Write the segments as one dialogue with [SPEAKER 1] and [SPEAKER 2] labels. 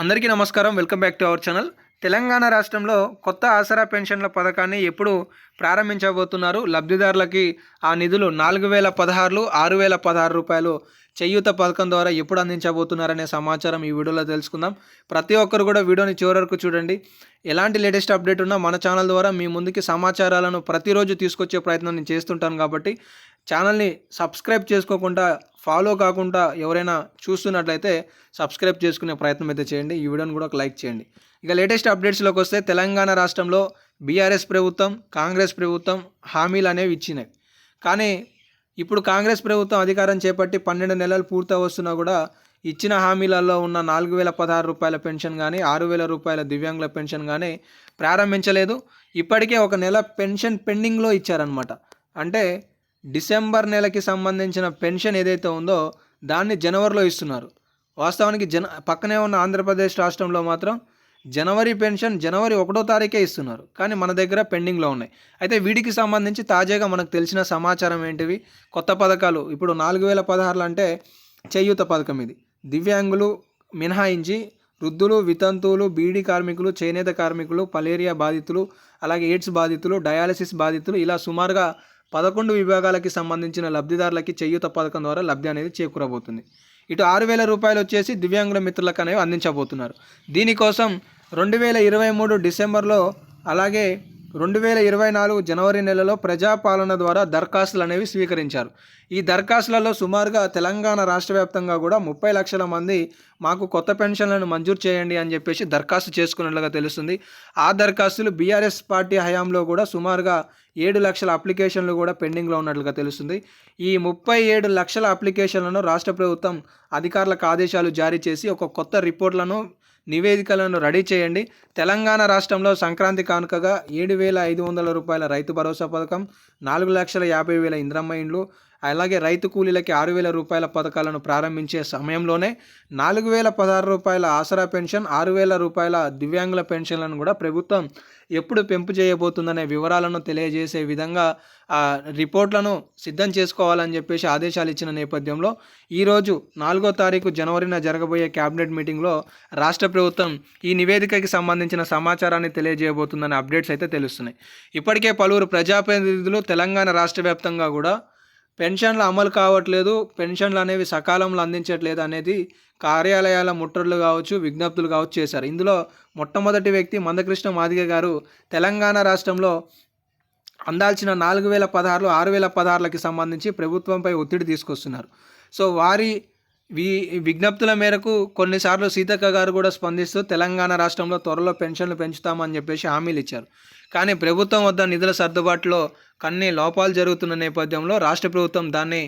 [SPEAKER 1] అందరికీ నమస్కారం. Welcome back to our channel. Telangana రాష్ట్రంలో కొత్త ఆసరా పెన్షన్ల పథకాన్ని ఎప్పుడు ప్రారంభించబోతున్నారు? లబ్ధిదారులకి ఆ నిధులు 4016 6016 రూపాయలు చేయూత పథకం ద్వారా ఎప్పుడు అందించబోతున్నారనే సమాచారం ఈ వీడియోలో తెలుసుకుందాం. ప్రతి ఒక్కరు కూడా వీడియోని చివరి వరకు చూడండి. ఎలాంటి లేటెస్ట్ అప్డేట్ ఉన్నా మన ఛానల్ ద్వారా మీ ముందుకి సమాచారాలను ప్రతిరోజు తీసుకొచ్చే ప్రయత్నం నేను చేస్తుంటాను. కాబట్టి ఛానల్ని సబ్స్క్రైబ్ చేసుకోకుండా ఫాలో కాకుండా ఎవరైనా చూస్తున్నట్లయితే సబ్స్క్రైబ్ చేసుకునే ప్రయత్నం అయితే చేయండి. ఈ వీడియోని కూడా ఒక లైక్ చేయండి. ఇక లేటెస్ట్ అప్డేట్స్లోకి వస్తే తెలంగాణ రాష్ట్రంలో బీఆర్ఎస్ ప్రభుత్వం, కాంగ్రెస్ ప్రభుత్వం హామీలు అనేవి ఇచ్చినాయి. కానీ ఇప్పుడు కాంగ్రెస్ ప్రభుత్వం అధికారం చేపట్టి 12 నెలలు పూర్తి వస్తున్నా కూడా ఇచ్చిన హామీలలో ఉన్న 4016 రూపాయల పెన్షన్ కానీ 6000 రూపాయల దివ్యాంగుల పెన్షన్ కానీ ప్రారంభించలేదు. ఇప్పటికే ఒక నెల పెన్షన్ పెండింగ్లో ఇచ్చారనమాట. అంటే డిసెంబర్ నెలకి సంబంధించిన పెన్షన్ ఏదైతే ఉందో దాన్ని జనవరిలో ఇస్తున్నారు. వాస్తవానికి పక్కనే ఉన్న ఆంధ్రప్రదేశ్ రాష్ట్రంలో మాత్రం జనవరి పెన్షన్ జనవరి 1వ తారీఖే ఇస్తున్నారు. కానీ మన దగ్గర పెండింగ్లో ఉన్నాయి. అయితే వీటికి సంబంధించి తాజాగా మనకు తెలిసిన సమాచారం ఏంటివి, కొత్త పథకాలు. ఇప్పుడు 4016 అంటే చేయూత పథకం. ఇది దివ్యాంగులు మినహాయించి వృద్ధులు, వితంతువులు, బీడీ కార్మికులు, చేనేత కార్మికులు, మలేరియా బాధితులు, అలాగే ఎయిడ్స్ బాధితులు, డయాలసిస్ బాధితులు, ఇలా సుమారుగా 11 విభాగాలకి సంబంధించిన లబ్ధిదారులకి చేయూత పథకం ద్వారా లబ్ధి అనేది చేకూరబోతుంది. ఇటు 6000 రూపాయలు వచ్చేసి దివ్యాంగుల మిత్రులకు అనేవి అందించబోతున్నారు. దీనికోసం 2023 డిసెంబర్లో అలాగే 2024 జనవరి నెలలో ప్రజాపాలన ద్వారా దరఖాస్తులు అనేవి స్వీకరించారు. ఈ దరఖాస్తులలో సుమారుగా తెలంగాణ రాష్ట్ర వ్యాప్తంగా కూడా 30 లక్షల మంది మాకు కొత్త పెన్షన్లను మంజూరు చేయండి అని చెప్పేసి దరఖాస్తు చేసుకున్నట్లుగా తెలుస్తుంది. ఆ దరఖాస్తులు బీఆర్ఎస్ పార్టీ హయాంలో కూడా సుమారుగా 7 లక్షల అప్లికేషన్లు కూడా పెండింగ్లో ఉన్నట్లుగా తెలుస్తుంది. ఈ 37 లక్షల అప్లికేషన్లను రాష్ట్ర ప్రభుత్వం అధికారులకు ఆదేశాలు జారీ చేసి ఒక కొత్త రిపోర్ట్లను, నివేదికలను రెడీ చేయండి. తెలంగాణ రాష్ట్రంలో సంక్రాంతి కానుకగా 7500 రూపాయల రైతు భరోసా పథకం, 4,50,000 ఇంద్రమ్మ ఇండ్లు, అలాగే రైతు కూలీలకి 6000 రూపాయల పథకాలను ప్రారంభించే సమయంలోనే 4016 రూపాయల ఆసరా పెన్షన్, 6000 రూపాయల దివ్యాంగుల పెన్షన్లను కూడా ప్రభుత్వం ఎప్పుడు పెంపు చేయబోతుందనే వివరాలను తెలియజేసే విధంగా రిపోర్ట్లను సిద్ధం చేసుకోవాలని చెప్పేసి ఆదేశాలు ఇచ్చిన నేపథ్యంలో ఈరోజు 4వ తారీఖు జనవరిన జరగబోయే క్యాబినెట్ మీటింగ్లో రాష్ట్ర ప్రభుత్వం ఈ నివేదికకి సంబంధించిన సమాచారాన్ని తెలియజేయబోతుందనే అప్డేట్స్ అయితే తెలుస్తున్నాయి. ఇప్పటికే పలువురు ప్రజాప్రతినిధులు తెలంగాణ రాష్ట్ర వ్యాప్తంగా కూడా పెన్షన్లు అమలు కావట్లేదు, పెన్షన్లు అనేవి సకాలంలో అందించట్లేదు అనేది కార్యాలయాల ముట్టడులు కావచ్చు, విజ్ఞప్తులు కావచ్చు చేశారు. ఇందులో మొట్టమొదటి వ్యక్తి మందకృష్ణ మాదిగ గారు తెలంగాణ రాష్ట్రంలో అందాల్సిన 4016 6016కి సంబంధించి ప్రభుత్వంపై ఒత్తిడి తీసుకొస్తున్నారు. సో వారి విజ్ఞప్తుల మేరకు కొన్నిసార్లు సీతక్క గారు కూడా స్పందిస్తూ తెలంగాణ రాష్ట్రంలో త్వరలో పెన్షన్లు పెంచుతామని చెప్పేసి హామీలు ఇచ్చారు. కానీ ప్రభుత్వం వద్ద నిధుల సర్దుబాటులో కొన్ని లోపాలు జరుగుతున్న నేపథ్యంలో రాష్ట్ర ప్రభుత్వం దాన్ని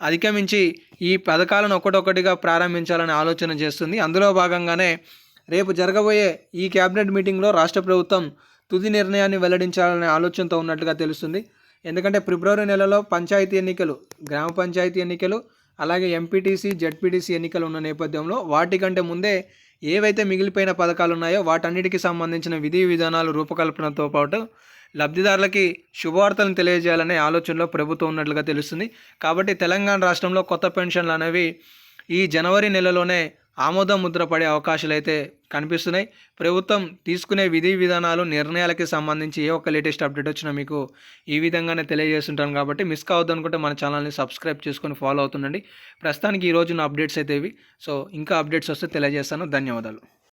[SPEAKER 1] అధిగమించి ఈ పథకాలను ఒక్కొక్కటిగా ప్రారంభించాలని ఆలోచన చేస్తుంది. అందులో భాగంగానే రేపు జరగబోయే ఈ క్యాబినెట్ మీటింగ్లో రాష్ట్ర ప్రభుత్వం తుది నిర్ణయాన్ని వెల్లడించాలనే ఆలోచనతో ఉన్నట్లుగా తెలుస్తుంది. ఎందుకంటే ఫిబ్రవరి నెలలో పంచాయతీ ఎన్నికలు, గ్రామ పంచాయతీ ఎన్నికలు, అలాగే ఎంపీటీసీ, జెడ్పీటీసీ ఎన్నికలు ఉన్న నేపథ్యంలో వాటికంటే ముందే ఏవైతే మిగిలిపోయిన పథకాలు ఉన్నాయో వాటన్నిటికీ సంబంధించిన విధి విధానాలు రూపకల్పనతో పాటు లబ్ధిదారులకి శుభవార్తలను తెలియజేయాలనే ఆలోచనలో ప్రభుత్వం ఉన్నట్లుగా తెలుస్తుంది. కాబట్టి తెలంగాణ రాష్ట్రంలో కొత్త పెన్షన్లు అనేవి ఈ జనవరి నెలలోనే ఆమోదం ముద్ర పడే అవకాశాలు అయితే కనిపిస్తున్నాయి. ప్రభుత్వం తీసుకునే విధి విధానాలు, నిర్ణయాలకి సంబంధించి ఏ ఒక్క లేటెస్ట్ అప్డేట్ వచ్చినా మీకు ఈ విధంగానే తెలియజేస్తుంటాను. కాబట్టి మిస్ కావద్దు అనుకుంటే మన ఛానల్ని సబ్స్క్రైబ్ చేసుకొని ఫాలో అవుతుండండి. ప్రస్తుతానికి ఈరోజు నా అప్డేట్స్ అయితే ఇవి. సో ఇంకా అప్డేట్స్ వస్తే తెలియజేస్తాను. ధన్యవాదాలు.